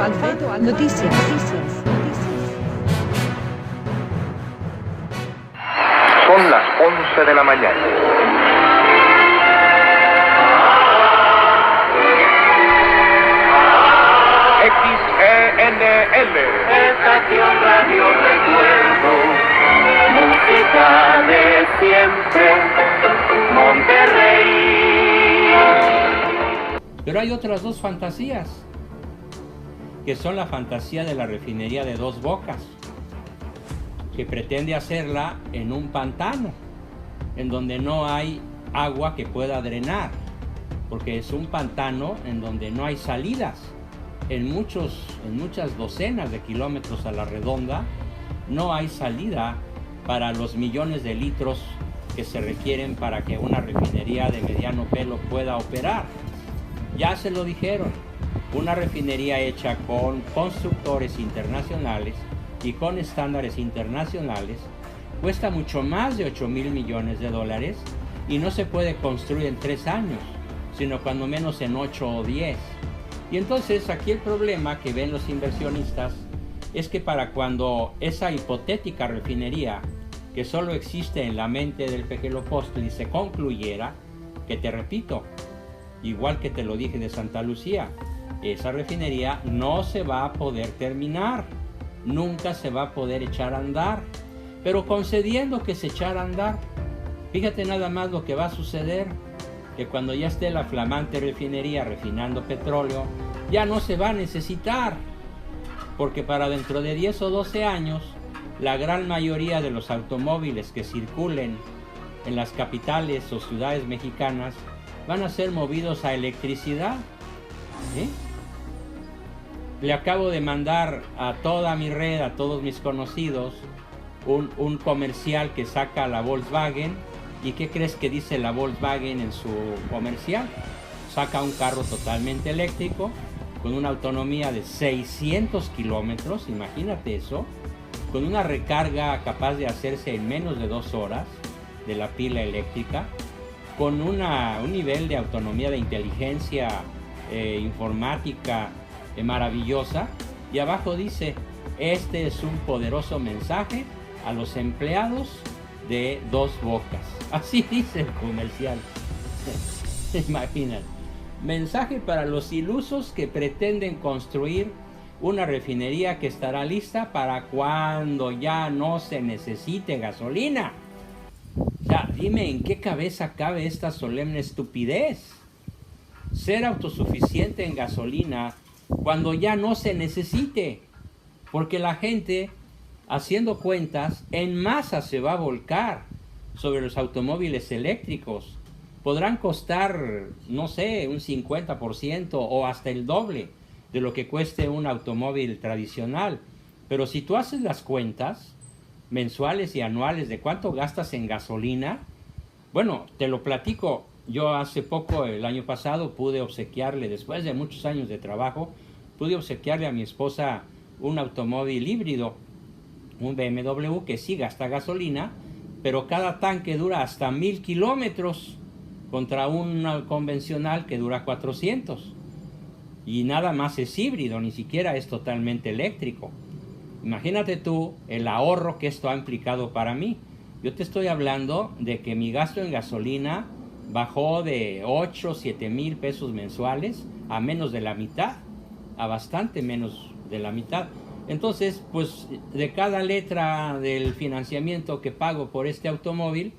Alfa, noticias. Son las 11 de la mañana. XENL. Estación Radio Recuerdo, música de siempre, Monterrey. Pero hay otras dos fantasías, que son la fantasía de la refinería de Dos Bocas, que pretende hacerla en un pantano, en donde no hay agua que pueda drenar, porque es un pantano en donde no hay salidas. En muchas docenas de kilómetros a la redonda no hay salida para los millones de litros que se requieren para que una refinería de mediano pelo pueda operar. Ya se lo dijeron, una refinería hecha con constructores internacionales y con estándares internacionales cuesta mucho más de 8,000 millones de dólares y no se puede construir en 3 años, sino cuando menos en 8 o 10. Y entonces aquí el problema que ven los inversionistas es que para cuando esa hipotética refinería que solo existe en la mente del Pejelopóstli se concluyera, que te repito, igual que te lo dije de Santa Lucía, esa refinería no se va a poder terminar, nunca se va a poder echar a andar, pero concediendo que se echara a andar, fíjate nada más lo que va a suceder, que cuando ya esté la flamante refinería refinando petróleo, ya no se va a necesitar, porque para dentro de 10 o 12 años, la gran mayoría de los automóviles que circulen en las capitales o ciudades mexicanas van a ser movidos a electricidad. ¿Sí? Le acabo de mandar a toda mi red, a todos mis conocidos, un comercial que saca la Volkswagen. ¿Y qué crees que dice la Volkswagen en su comercial? Saca un carro totalmente eléctrico, con una autonomía de 600 kilómetros, imagínate eso, con una recarga capaz de hacerse en menos de 2 horas de la pila eléctrica, con un nivel de autonomía de inteligencia informática maravillosa, y abajo dice, este es un poderoso mensaje a los empleados de Dos Bocas. Así dice el comercial. Imagínate. Mensaje para los ilusos que pretenden construir una refinería que estará lista para cuando ya no se necesite gasolina. Ya, dime en qué cabeza cabe esta solemne estupidez. Ser autosuficiente en gasolina cuando ya no se necesite. Porque la gente, haciendo cuentas, en masa se va a volcar sobre los automóviles eléctricos. Podrán costar, no sé, un 50% o hasta el doble de lo que cueste un automóvil tradicional. Pero si tú haces las cuentas mensuales y anuales de cuánto gastas en gasolina, bueno, te lo platico. Yo hace poco, el año pasado, pude obsequiarle, después de muchos años de trabajo, pude obsequiarle a mi esposa un automóvil híbrido, un BMW que sí gasta gasolina, pero cada tanque dura hasta 1,000 kilómetros contra un convencional que dura 400. Y nada más es híbrido, ni siquiera es totalmente eléctrico. Imagínate tú el ahorro que esto ha implicado para mí. Yo te estoy hablando de que mi gasto en gasolina bajó de 8, 7 mil pesos mensuales a menos de la mitad, a bastante menos de la mitad. Entonces, pues de cada letra del financiamiento que pago por este automóvil,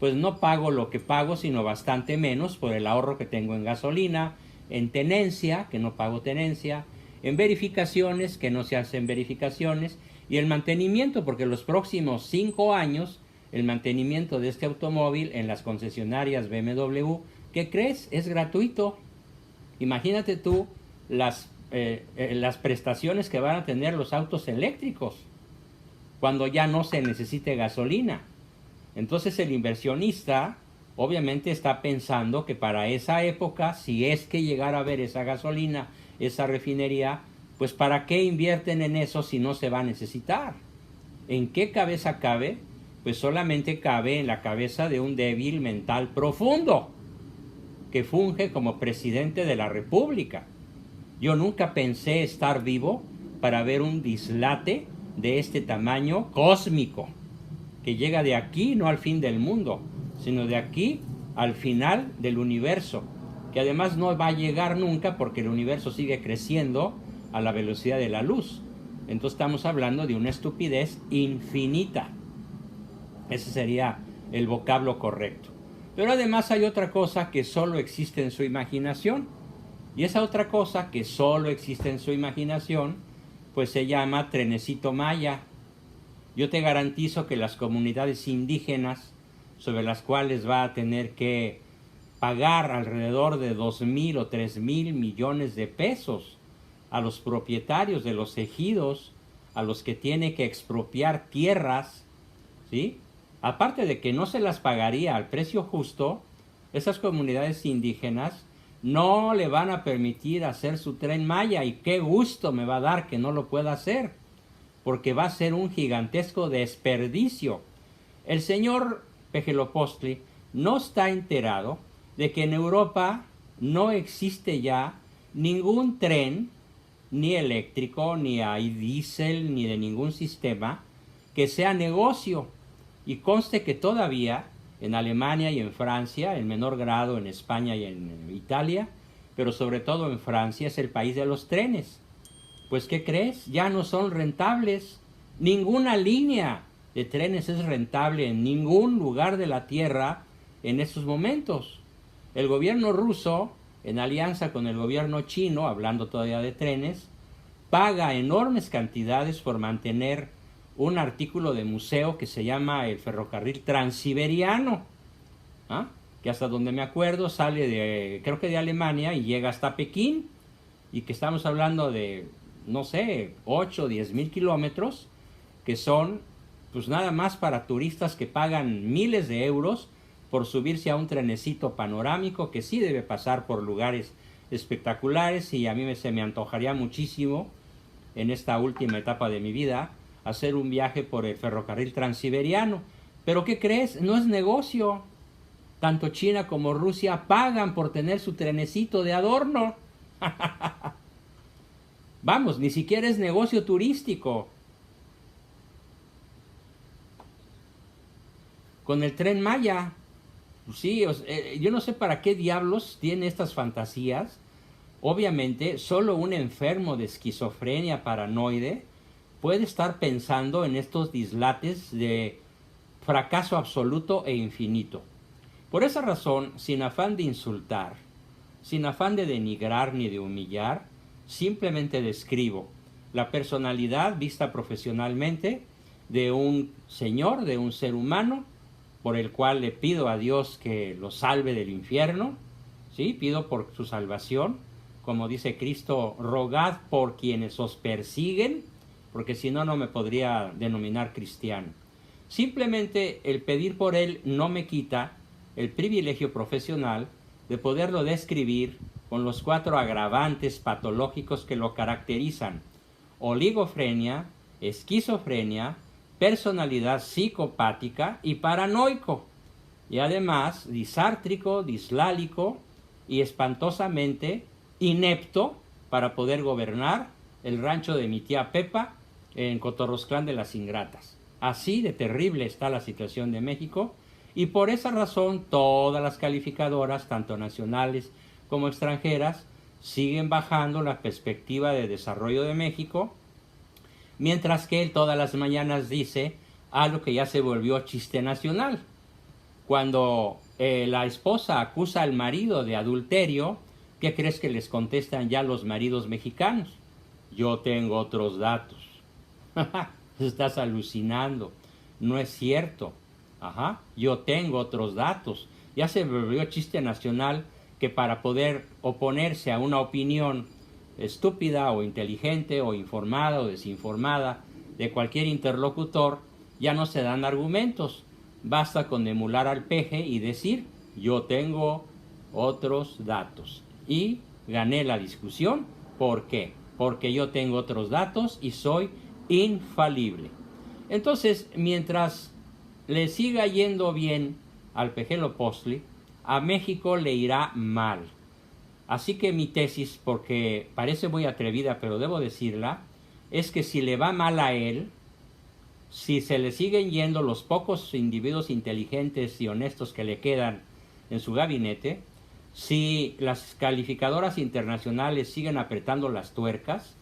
pues no pago lo que pago, sino bastante menos por el ahorro que tengo en gasolina, en tenencia, que no pago tenencia, en verificaciones, que no se hacen verificaciones, y el mantenimiento, porque los próximos 5 años, el mantenimiento de este automóvil en las concesionarias BMW, ¿qué crees? Es gratuito. Imagínate tú las prestaciones que van a tener los autos eléctricos cuando ya no se necesite gasolina. Entonces el inversionista obviamente está pensando que para esa época, si es que llegara a ver esa gasolina, esa refinería, pues ¿para qué invierten en eso si no se va a necesitar? ¿En qué cabeza cabe? Pues solamente cabe en la cabeza de un débil mental profundo que funge como presidente de la República. Yo nunca pensé estar vivo para ver un dislate de este tamaño cósmico, que llega de aquí no al fin del mundo, sino de aquí al final del universo, que además no va a llegar nunca porque el universo sigue creciendo a la velocidad de la luz. Entonces estamos hablando de una estupidez infinita. Ese sería el vocablo correcto. Pero además hay otra cosa que solo existe en su imaginación. Y esa otra cosa que solo existe en su imaginación, pues se llama trenecito Maya. Yo te garantizo que las comunidades indígenas, sobre las cuales va a tener que pagar alrededor de 2,000 o 3,000 millones de pesos a los propietarios de los ejidos, a los que tiene que expropiar tierras, ¿sí? Aparte de que no se las pagaría al precio justo, esas comunidades indígenas no le van a permitir hacer su tren Maya, y qué gusto me va a dar que no lo pueda hacer, porque va a ser un gigantesco desperdicio. El señor Pejelopostli no está enterado de que en Europa no existe ya ningún tren, ni eléctrico, ni hay diésel, ni de ningún sistema que sea negocio. Y conste que todavía en Alemania y en Francia, en menor grado en España y en Italia, pero sobre todo en Francia, es el país de los trenes. Pues ¿qué crees? Ya no son rentables. Ninguna línea de trenes es rentable en ningún lugar de la Tierra en estos momentos. El gobierno ruso, en alianza con el gobierno chino, hablando todavía de trenes, paga enormes cantidades por mantener un artículo de museo que se llama el ferrocarril transiberiano, ¿ah? Que hasta donde me acuerdo sale de, creo que de Alemania, y llega hasta Pekín, y que estamos hablando de, no sé, 8 o 10 mil kilómetros, que son pues nada más para turistas que pagan miles de euros por subirse a un trenecito panorámico que sí debe pasar por lugares espectaculares, y a mí se me antojaría muchísimo en esta última etapa de mi vida hacer un viaje por el ferrocarril transiberiano. Pero ¿qué crees? No es negocio. Tanto China como Rusia pagan por tener su trenecito de adorno. Vamos, ni siquiera es negocio turístico. Con el tren Maya, sí, yo no sé para qué diablos tiene estas fantasías. Obviamente, solo un enfermo de esquizofrenia paranoide puede estar pensando en estos dislates de fracaso absoluto e infinito. Por esa razón, sin afán de insultar, sin afán de denigrar ni de humillar, simplemente describo la personalidad vista profesionalmente de un señor, de un ser humano, por el cual le pido a Dios que lo salve del infierno, ¿sí? Pido por su salvación, como dice Cristo, rogad por quienes os persiguen, porque si no, no me podría denominar cristiano. Simplemente el pedir por él no me quita el privilegio profesional de poderlo describir con los 4 agravantes patológicos que lo caracterizan: oligofrenia, esquizofrenia, personalidad psicopática y paranoico, y además disártrico, dislálico y espantosamente inepto para poder gobernar el rancho de mi tía Pepa en Cotorrosclán de las Ingratas. Así de terrible está la situación de México, y por esa razón todas las calificadoras, tanto nacionales como extranjeras, siguen bajando la perspectiva de desarrollo de México, mientras que él todas las mañanas dice algo que ya se volvió chiste nacional. Cuando la esposa acusa al marido de adulterio, ¿qué crees que les contestan ya los maridos mexicanos? Yo tengo otros datos. Estás alucinando. No es cierto. Yo tengo otros datos. Ya se volvió chiste nacional que para poder oponerse a una opinión estúpida o inteligente o informada o desinformada de cualquier interlocutor, ya no se dan argumentos. Basta con emular al peje y decir, yo tengo otros datos. Y gané la discusión. ¿Por qué? Porque yo tengo otros datos y soy infalible. Entonces, mientras le siga yendo bien al Pejelopostli, a México le irá mal. Así que mi tesis, porque parece muy atrevida, pero debo decirla, es que si le va mal a él, si se le siguen yendo los pocos individuos inteligentes y honestos que le quedan en su gabinete, si las calificadoras internacionales siguen apretando las tuercas,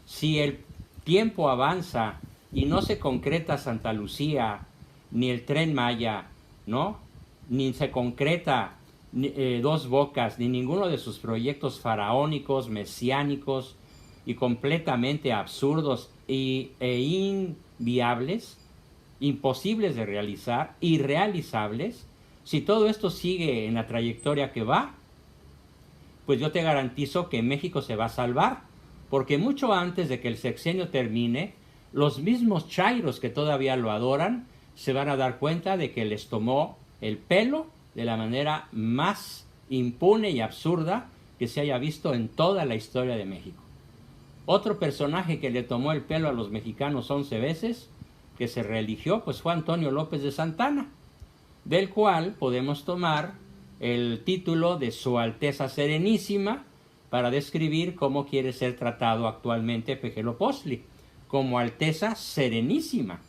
si el tiempo avanza y no se concreta Santa Lucía, ni el Tren Maya, ¿no? Ni se concreta Dos Bocas, ni ninguno de sus proyectos faraónicos, mesiánicos y completamente absurdos e inviables, imposibles de realizar, irrealizables. Si todo esto sigue en la trayectoria que va, pues yo te garantizo que México se va a salvar, porque mucho antes de que el sexenio termine, los mismos chairos que todavía lo adoran se van a dar cuenta de que les tomó el pelo de la manera más impune y absurda que se haya visto en toda la historia de México. Otro personaje que le tomó el pelo a los mexicanos 11 veces, que se reeligió, pues fue Antonio López de Santana, del cual podemos tomar el título de Su Alteza Serenísima para describir cómo quiere ser tratado actualmente Pejelopostli, como Alteza Serenísima,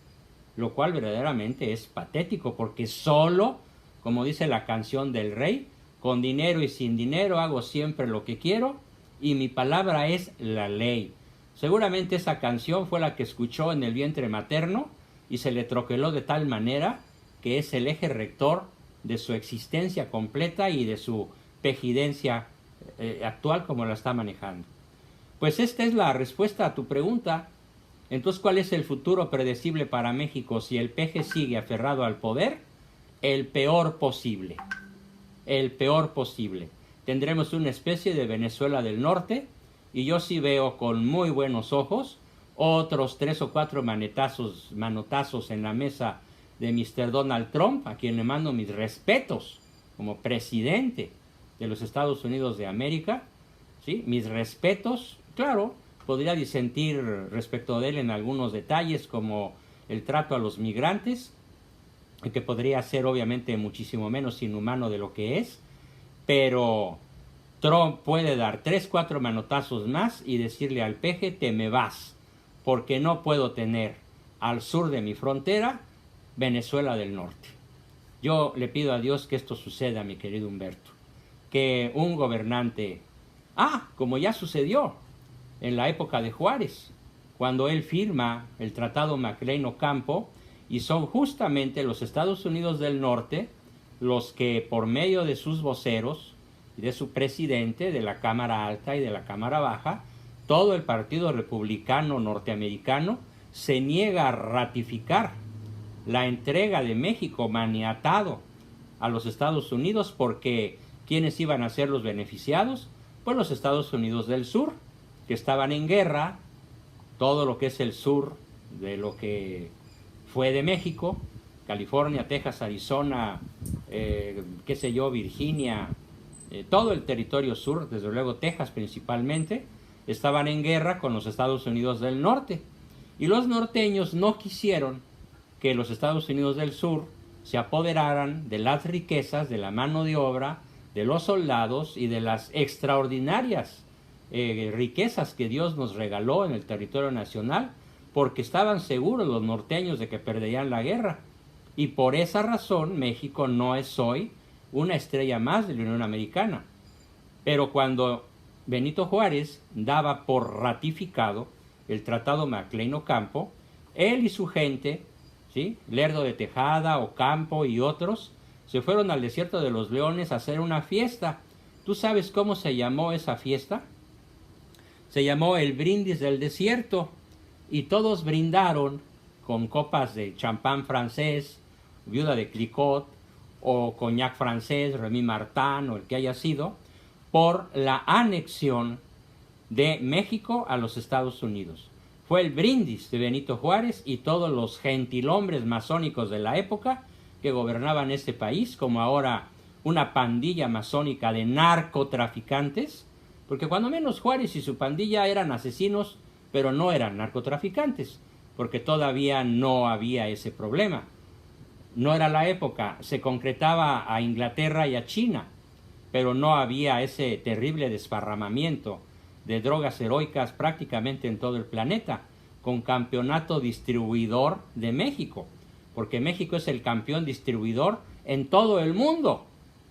lo cual verdaderamente es patético, porque solo, como dice la canción del rey, con dinero y sin dinero hago siempre lo que quiero y mi palabra es la ley. Seguramente esa canción fue la que escuchó en el vientre materno y se le troqueló de tal manera que es el eje rector de su existencia completa y de su pejidencia actual como la está manejando. Pues esta es la respuesta a tu pregunta. Entonces, ¿cuál es el futuro predecible para México si el PG sigue aferrado al poder? El peor posible. El peor posible. Tendremos una especie de Venezuela del Norte y yo sí veo con muy buenos ojos otros 3 o 4 manotazos en la mesa de Mr. Donald Trump, a quien le mando mis respetos como presidente de los Estados Unidos de América, ¿sí? Mis respetos, claro, podría disentir respecto de él en algunos detalles como el trato a los migrantes, que podría ser obviamente muchísimo menos inhumano de lo que es, pero Trump puede dar 3, 4 manotazos más y decirle al peje, te me vas, porque no puedo tener al sur de mi frontera Venezuela del Norte. Yo le pido a Dios que esto suceda, mi querido Humberto, que un gobernante, como ya sucedió en la época de Juárez, cuando él firma el Tratado McLean-Ocampo, y son justamente los Estados Unidos del Norte los que por medio de sus voceros y de su presidente, de la Cámara Alta y de la Cámara Baja, todo el Partido Republicano norteamericano se niega a ratificar la entrega de México maniatado a los Estados Unidos, porque ¿quiénes iban a ser los beneficiados? Pues los Estados Unidos del Sur, que estaban en guerra, todo lo que es el sur de lo que fue de México, California, Texas, Arizona, Virginia, todo el territorio sur, desde luego Texas principalmente, estaban en guerra con los Estados Unidos del Norte. Y los norteños no quisieron que los Estados Unidos del Sur se apoderaran de las riquezas, de la mano de obra, de los soldados y de las extraordinarias riquezas que Dios nos regaló en el territorio nacional, porque estaban seguros los norteños de que perderían la guerra. Y por esa razón México no es hoy una estrella más de la Unión Americana. Pero cuando Benito Juárez daba por ratificado el Tratado McLean-Ocampo, él y su gente, ¿sí? Lerdo de Tejada, Ocampo y otros, se fueron al desierto de los Leones a hacer una fiesta. ¿Tú sabes cómo se llamó esa fiesta? Se llamó el Brindis del Desierto, y todos brindaron con copas de champán francés, Viuda de Clicquot, o coñac francés, Remy Martin, o el que haya sido, por la anexión de México a los Estados Unidos. Fue el brindis de Benito Juárez y todos los gentilhombres masónicos de la época que gobernaban este país, como ahora una pandilla masónica de narcotraficantes, porque cuando menos Juárez y su pandilla eran asesinos, pero no eran narcotraficantes, porque todavía no había ese problema. No era la época, se concretaba a Inglaterra y a China, pero no había ese terrible desparramamiento de drogas heroicas prácticamente en todo el planeta, con campeonato distribuidor de México, porque México es el campeón distribuidor en todo el mundo,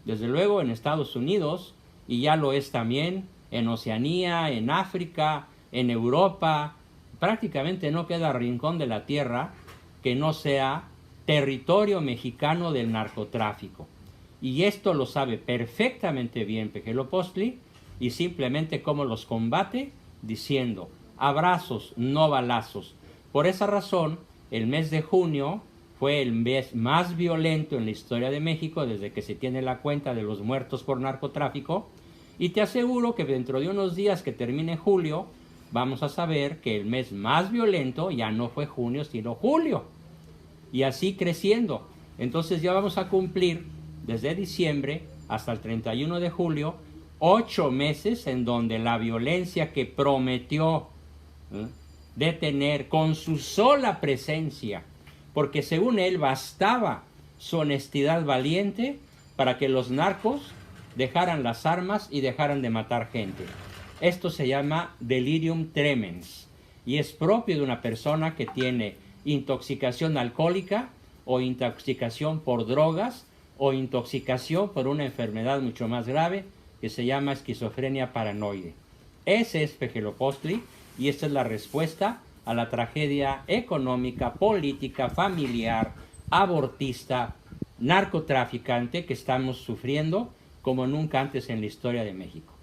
desde luego en Estados Unidos, y ya lo es también en Oceanía, en África, en Europa. Prácticamente no queda rincón de la tierra que no sea territorio mexicano del narcotráfico. Y esto lo sabe perfectamente bien Pejelopostli, y simplemente cómo los combate, diciendo: abrazos, no balazos. Por esa razón, el mes de junio fue el mes más violento en la historia de México desde que se tiene la cuenta de los muertos por narcotráfico, y te aseguro que dentro de unos días que termine julio, vamos a saber que el mes más violento ya no fue junio, sino julio, y así creciendo. Entonces ya vamos a cumplir desde diciembre hasta el 31 de julio 8 meses en donde la violencia que prometió detener con su sola presencia, porque según él bastaba su honestidad valiente para que los narcos dejaran las armas y dejaran de matar gente. Esto se llama delirium tremens y es propio de una persona que tiene intoxicación alcohólica o intoxicación por drogas o intoxicación por una enfermedad mucho más grave que se llama esquizofrenia paranoide. Ese es Pejelopostli, y esta es la respuesta a la tragedia económica, política, familiar, abortista, narcotraficante que estamos sufriendo como nunca antes en la historia de México.